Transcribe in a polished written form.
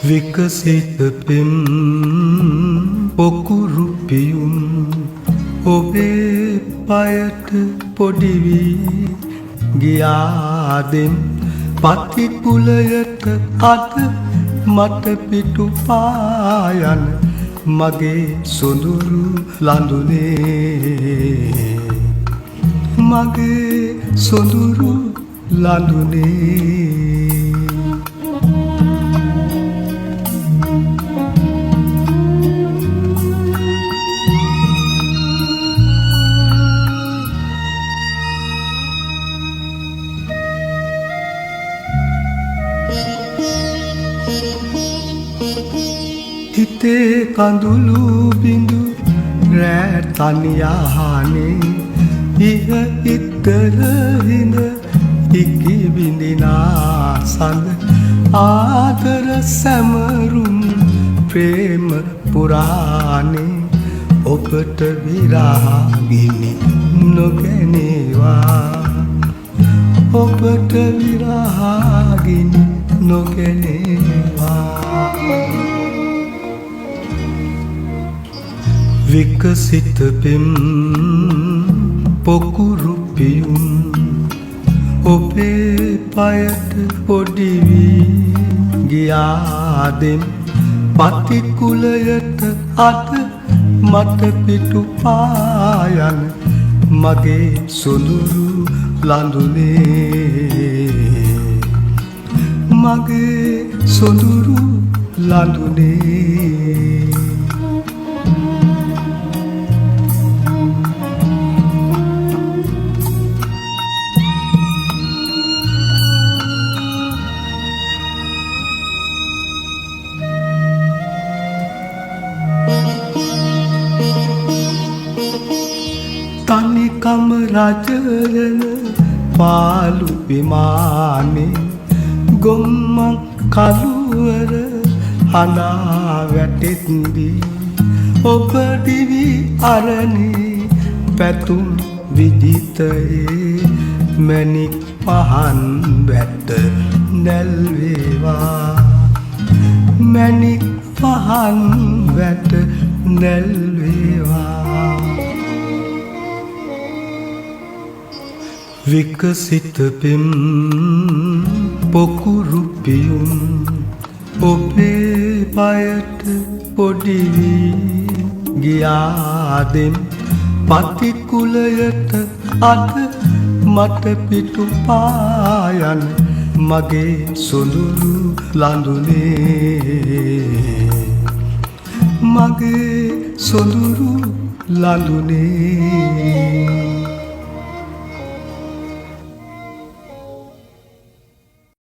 විකසිත පෙම් පොකුරු පියුම් ඔබේ පයට පොඩි වී ගියාදෙම් පතිකුලයට අද මට පිටු පායන මගේ සොඳුරු ලඳුනේ මගේ සොඳුරු ලඳුනේ හිතේ කඳුළු බිඳු රෑ තනියානේ ඉහ ඉත්තර හිඳ ඉකි බිඳිනා සඳ ආදර සැමරුම් ප්‍රේම පුරානේ ඔබට විරාගිනි නොගැනේවා ඔබට විරාගිනි නොගැනේවා විකසිත පෙම් පොකුරු පියුම් ඔබේ පයට පොඩි වී ගියාදෙම් පතිකුලයට අද මට පිටු පායන මගේ සොඳුරු ලඳුනේ මගේ සොඳුරු ලඳුනේ තනිකම රජරන පාලු විමානේ ගොම්මක් කළුවර හඬා වැටෙත්දී ඔබ දිවි අරණේ පැතුම් විදිතයේ මැණික් පහන් වැට නැල්වේවා මැණික් පහන් වැට නැල්වේවා විකසිත පෙම් පොකුරු පියුම් ඔබේ පයට පොඩි වී ගියාදෙම් පතිකුලයට අද මට පිටු පායන මගේ සොඳුරු ලඳුනේ මගේ සොඳුරු ලඳුනේ